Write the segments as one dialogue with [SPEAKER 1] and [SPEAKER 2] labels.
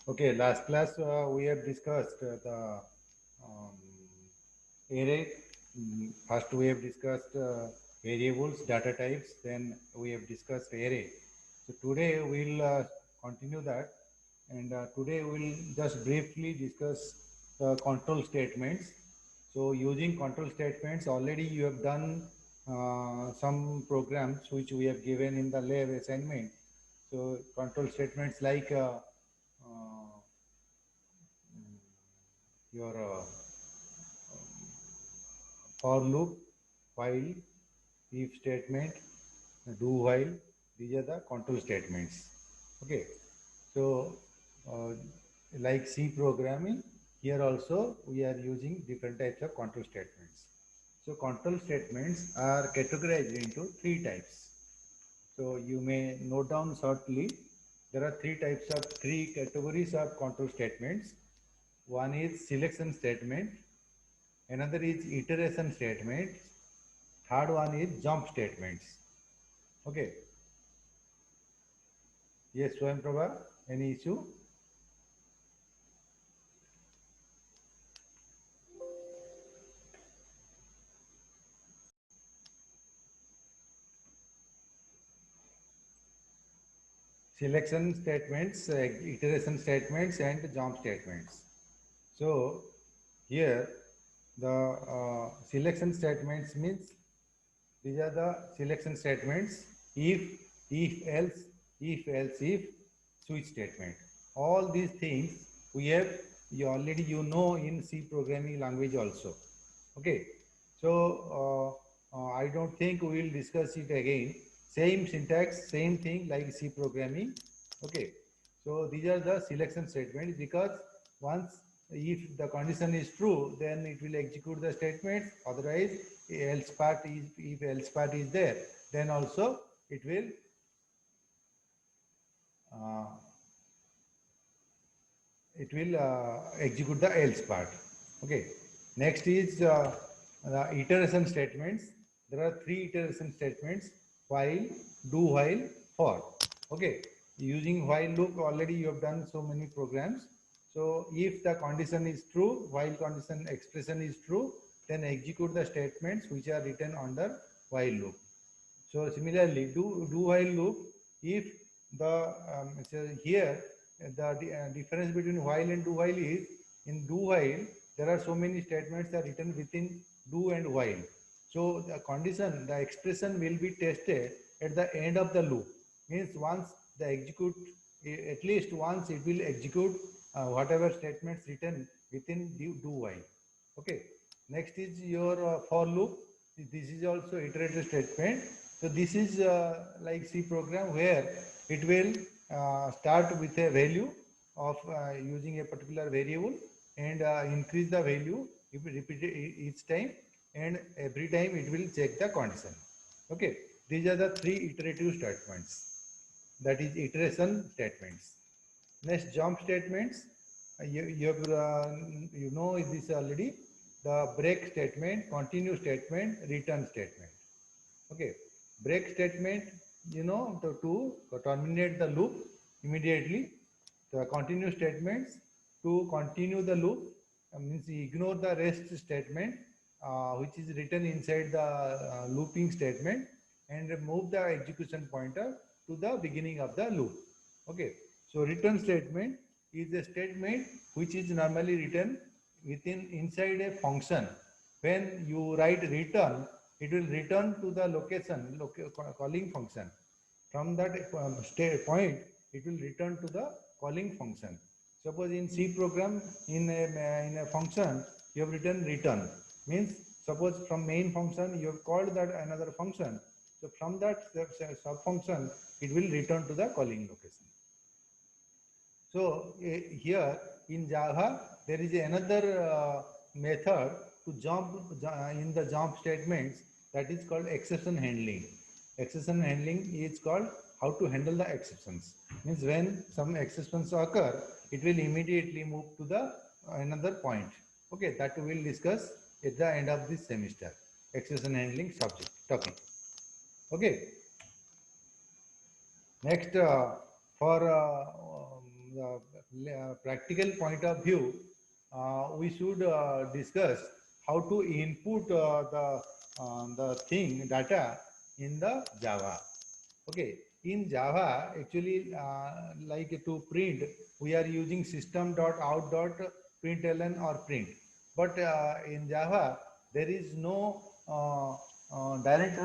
[SPEAKER 1] Okay, last class we have discussed the um, array. First, we have discussed variables, data types. Then we have discussed array. So today we'll continue that, and today we'll just briefly discuss the control statements. So using control statements, already you have done some programs which we have given in the lab assignment. So control statements like uh, your for loop, while, if statement, do while. These are the control statements. Okay. So, uh, like C programming, here also we are using different types of control statements. So, control statements are categorized into three types. So, you may note down shortly. There are three categories of control statements. One is selection statement, another is iteration statement, third one is jump statements. Okay. Yes, Swayam Prabha, any issue? Selection statements, iteration statements, and jump statements. So here the selection statements means these are the selection statements: if else, if switch statement. All these things we have you already in C programming language also. Okay, so I don't think we will discuss it again. Same syntax, same thing like C programming. Okay, so these are the selection statements because once if the condition is true, then it will execute the statements. Otherwise, else part is if else part is there, then also it will uh, execute the else part. Okay. Next is the iteration statements. There are three iteration statements: while, do while, for. Okay. Using while loop, already you have done so many programs. So if the condition is true, while condition expression is true, then execute the statements which are written under while loop. So similarly, do while loop, if the so here the difference between while and do while is, in do while there are so many statements are written within do and while. So the condition, the expression will be tested at the end of the loop. Means once the execute, at least once it will execute whatever statements written within do while. Okay. Next is your for loop. This is also iterative statement. So this is like C program where it will start with a value of using a particular variable and increase the value if we repeat it each time, and every time it will check the condition. Okay, these are the three iterative statements, that is iteration statements. Next, jump statements. You know this already. The break statement, continue statement, return statement. Okay, break statement, to terminate the loop immediately. The continue statements, to continue the loop, means ignore the rest statement which is written inside the looping statement, and move the execution pointer to the beginning of the loop. Okay, so return statement is a statement which is normally written within inside a function. When you write return, it will return to the location calling function. From that point, it will return to the calling function. Suppose in C program, in a function, you have written return. Means suppose from main function you have called that another function. So from that sub function, it will return to the calling location. So here in Java, there is another method to jump in the jump statements, that is called exception handling. Exception handling is called how to handle the exceptions. Means when some exceptions occur, it will immediately move to the another point. Okay, that we will discuss at the end of this semester. Exception handling subject topic. Okay. Next, for practical point of view, we should discuss how to input the thing data in the Java. Okay, in Java, actually, like to print, we are using system.out.println or print. But in Java, there is no direct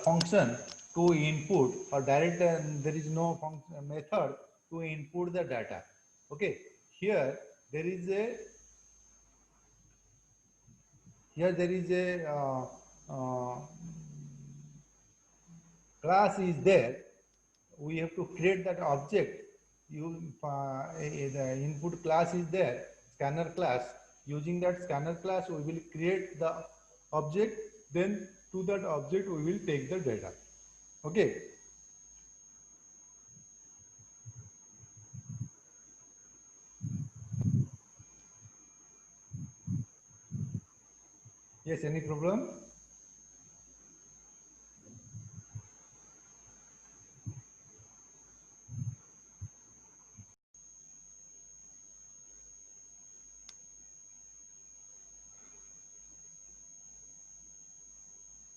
[SPEAKER 1] function to input, or direct, there is no method to input the data. Okay, here there is a here there is a class is there. We have to create that object. The input class is there, scanner class. Using that scanner class, we will create the object. Then to that object, we will take the data. Okay. Yes. Any problem?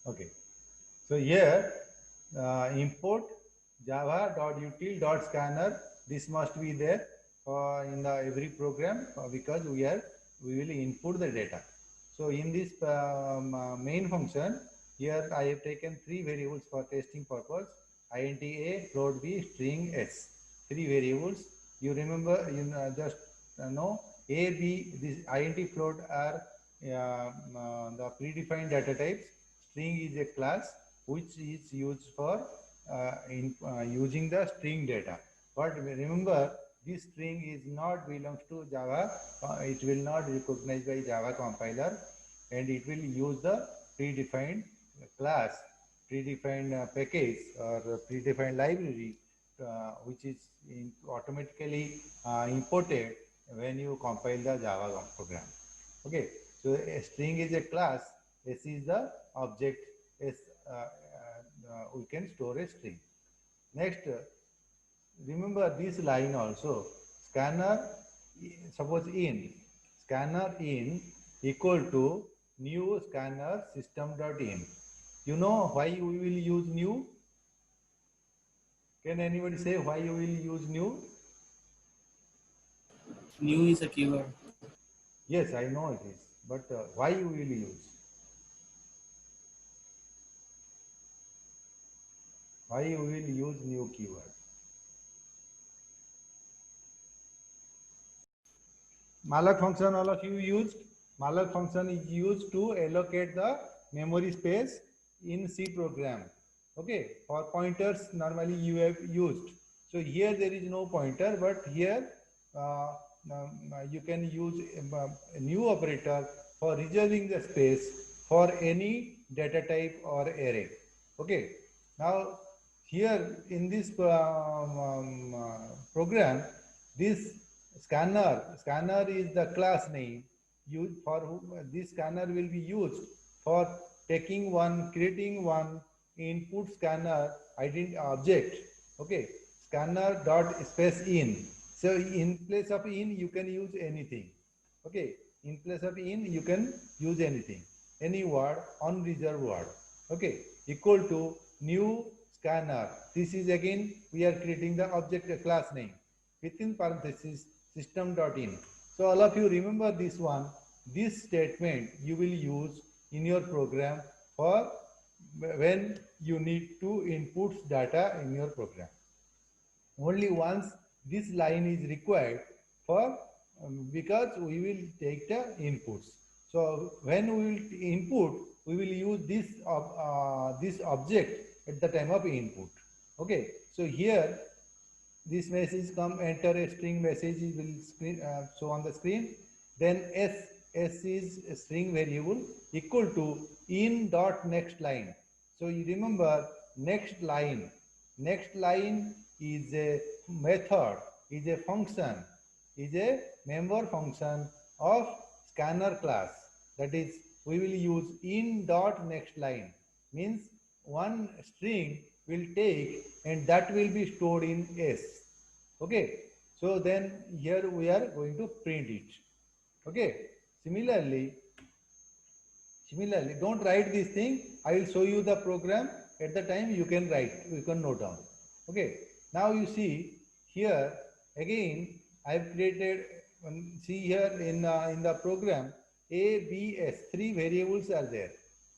[SPEAKER 1] Okay. So here, import java.util.scanner. This must be there in the every program because we will input the data. So in this main function, here I have taken three variables for testing purpose: int a, float b, string s. Three variables. You remember, just know a, b. This int, float are the predefined data types. String is a class which is used for using the string data. But remember, this string is not belongs to Java. It will not recognize by Java compiler, and it will use the predefined class, predefined package or predefined library, which is automatically imported when you compile the Java program. Okay, so a string is a class, S is the object, S we can store a string. Next, remember this line also, scanner, suppose in, scanner in equal to new scanner system.in. You know why we will use new? Can anybody say why you will use new?
[SPEAKER 2] New is a keyword.
[SPEAKER 1] Yes, I know it is, but why you will use? Why you will use new keyword? Malloc function, all of you used. Malloc function is used to allocate the memory space in C program. Okay, for pointers normally you have used. So here there is no pointer, but here you can use a new operator for reserving the space for any data type or array. Okay, now here in this program, this scanner is the class name used for this scanner will be used for creating one input scanner ident object. Okay, scanner dot space in. So in place of in you can use anything. Okay, in place of in you can use anything, any word, unreserved word. Okay, equal to new scanner. This is again we are creating the object class name within parenthesis system.in. So all of you remember this one. This statement you will use in your program for when you need to input data in your program. Only once this line is required for because we will take the inputs. So when we will input, we will use this object at the time of input. Okay. So here this message come, enter a string message will screen, show on the screen. Then s is a string variable equal to in dot next line. So you remember next line is a method, is a function, is a member function of scanner class. That is, we will use in dot next line, means one string will take and that will be stored in S. Okay, So then here we are going to print it. Okay. Similarly, don't write this thing. I will show you the program. At the time you can write, you can note down. Okay. Now you see here again I have created. See here in the program A, B, S. Three variables are there.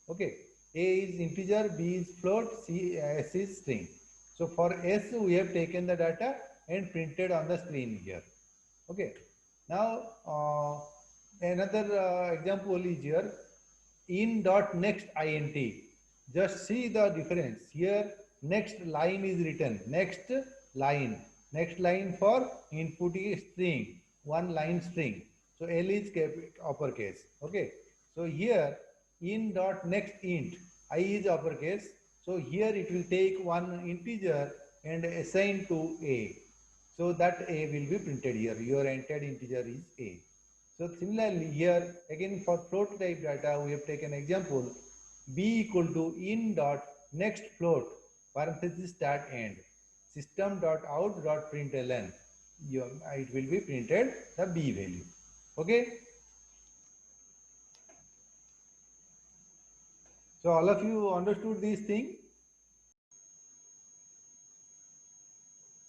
[SPEAKER 1] Okay. A is integer, B is float, S is string. So for S we have taken the data and printed on the screen here. Okay. Now another example is here in dot next int. Just see the difference here. Next line is written, next line for input is string, one line string. So L is uppercase. Okay, so here in dot next int, I is uppercase. So here it will take one integer and assign to A. So that A will be printed here. Your entered integer is A. So similarly here again for float type data we have taken example b equal to in dot next float parenthesis start end system dot out dot println. It will be printed the b value. Okay. So all of you understood this thing?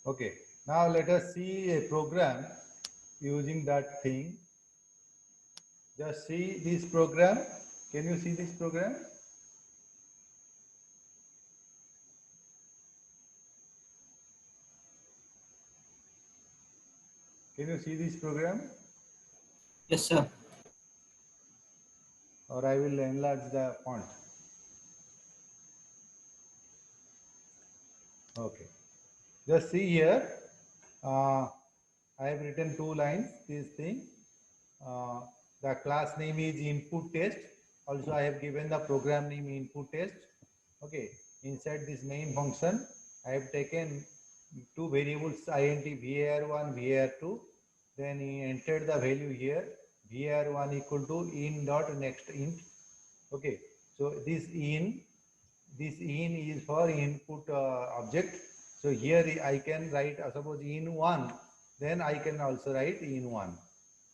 [SPEAKER 1] Okay. Now let us see a program using that thing. Just see this program. Can you see this program? Can you see this program?
[SPEAKER 2] Yes, sir.
[SPEAKER 1] Or I will enlarge the font. Okay. Just see here. I have written two lines. This thing. The class name is input test. Also, I have given the program name input test. Okay. Inside this main function, I have taken two variables int var1, var2. Then he entered the value here. var1 equal to in dot next int. Okay. So this in is for input object. So here I can write suppose in 1, then I can also write in 1.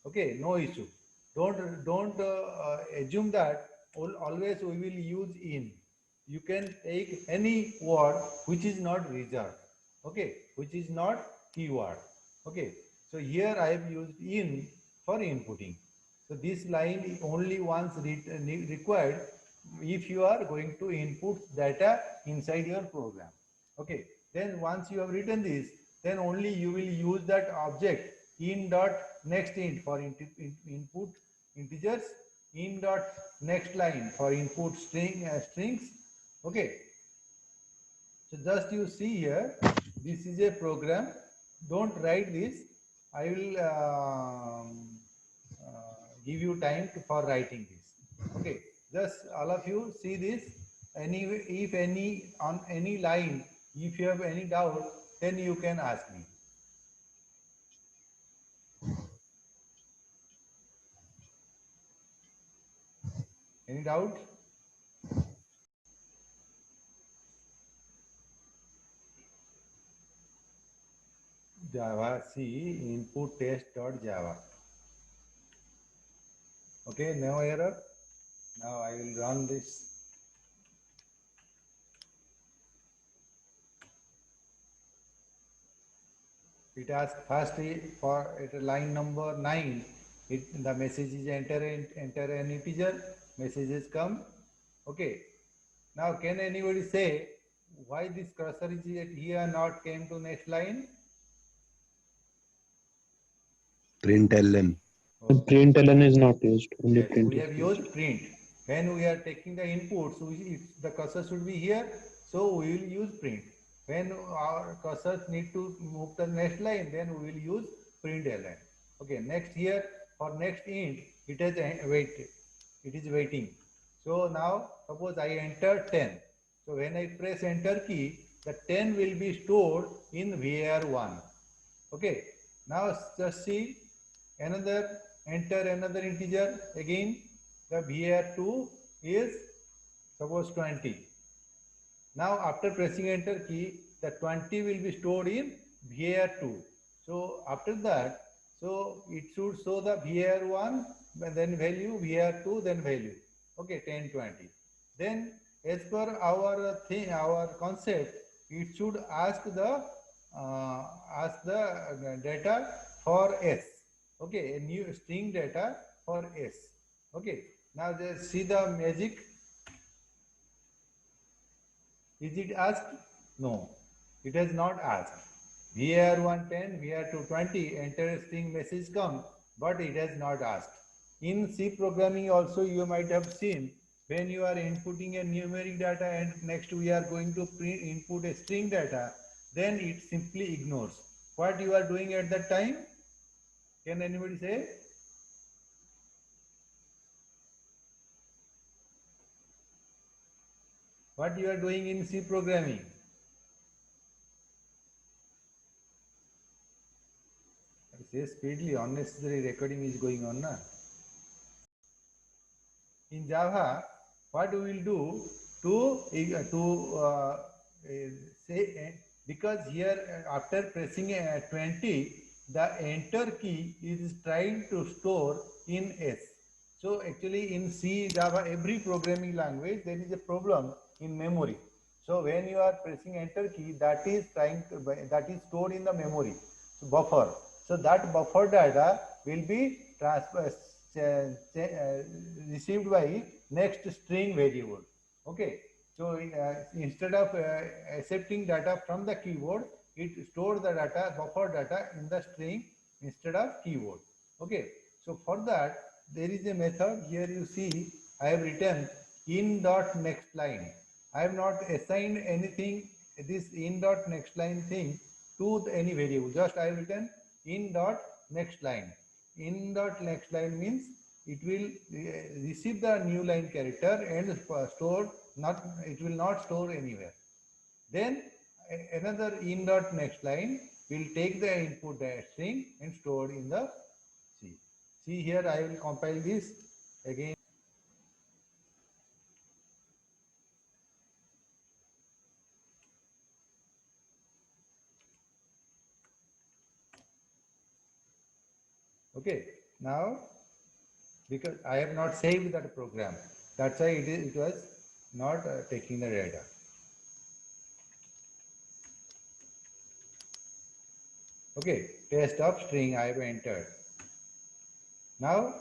[SPEAKER 1] Okay, no issue. Don't assume that always we will use in. You can take any word which is not reserved. Okay, which is not keyword. Okay, so here I have used in for inputting. So this line is only once required if you are going to input data inside your program. Okay, then once you have written this, then only you will use that object in dot next int for input integers, in dot next line for input strings. Okay, so just you see here, this is a program. Don't write this. I will give you time for writing this. Okay, just all of you see this. If any on any line, if you have any doubt, then you can ask me. Any doubt? Java C input test.java. Okay, no error. Now I will run this. It asks first for at line number 9. The message is enter an integer. Messages come. Okay. Now can anybody say why this cursor is here not came to next line?
[SPEAKER 3] println.
[SPEAKER 1] Okay.
[SPEAKER 4] Println is not used. Only
[SPEAKER 1] Yes,
[SPEAKER 4] print
[SPEAKER 1] we
[SPEAKER 4] is
[SPEAKER 1] have
[SPEAKER 4] used.
[SPEAKER 1] used print. When we are taking the inputs, the cursor should be here, so we will use print. When our cursors need to move to the next line, then we will use println. Okay, next here for next int, it has waited. It is waiting. So now suppose I enter 10. So when I press enter key, the 10 will be stored in var1. Okay. Now just see another, enter another integer again. The var2 is suppose 20. Now after pressing enter key, the 20 will be stored in var2. So after that, so it should show the VAR1, then value, VAR2, then value. Okay, 10, 20. Then as per our thing, our concept, it should ask the data for S. Okay, a new string data for S. Okay, now just see the magic. Is it asked? No, it has not asked. VAR 110, VAR 220, enter string message come, but it has not asked. In C programming also you might have seen when you are inputting a numeric data and next we are going to input a string data, then it simply ignores. What you are doing at that time? Can anybody say? What you are doing in C programming? Say speedily, unnecessary recording is going on now. In Java, what we will do say because here after pressing 20, the enter key is trying to store in S. So actually in C, Java, every programming language there is a problem in memory. So when you are pressing enter key, that is stored in the memory buffer. So that buffer data will be received by next string variable. Okay. So instead of accepting data from the keyboard, it stores the data, buffer data in the string instead of keyboard. Okay. So for that, there is a method. Here you see, I have written in dot next line. I have not assigned anything, this in dot next line thing to any variable. Just I have written in dot next line. In dot next line means it will receive the new line character and store not, it will not store anywhere. Then another in dot next line will take the input string and store in the C. See here, I will compile this again. Okay, now because I have not saved that program, that's why it was not taking the data. Okay, test of string I have entered. Now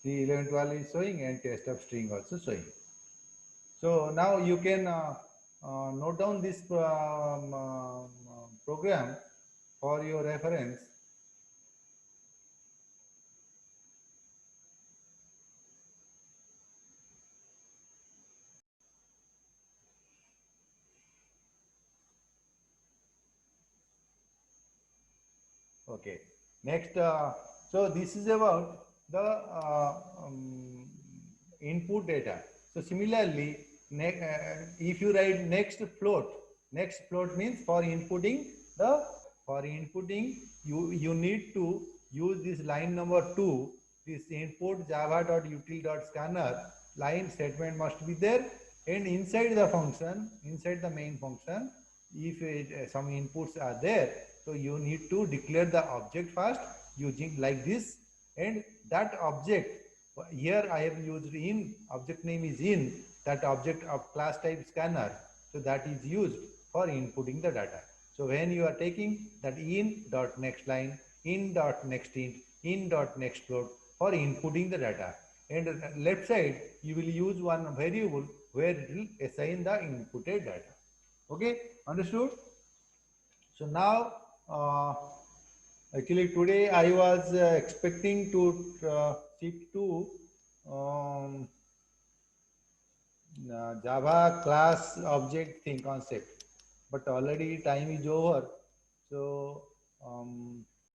[SPEAKER 1] the 11, 12 is showing and test of string also showing. So now you can note down this program for your reference. Okay. Next, so this is about the input data. So similarly, if you write next float means for inputting you need to use this line number 2. This input java.util.scanner line statement must be there, and inside the main function, if some inputs are there, so you need to declare the object first using like this, and that object here I have used in, object name is in, that object of class type scanner, so that is used for inputting the data. So when you are taking that in dot next line, in dot next int, in dot next float for inputting the data, and left side you will use one variable where it will assign the inputted data. Okay, understood? So now actually today I was expecting to shift to Java class object thing concept, but already time is over. So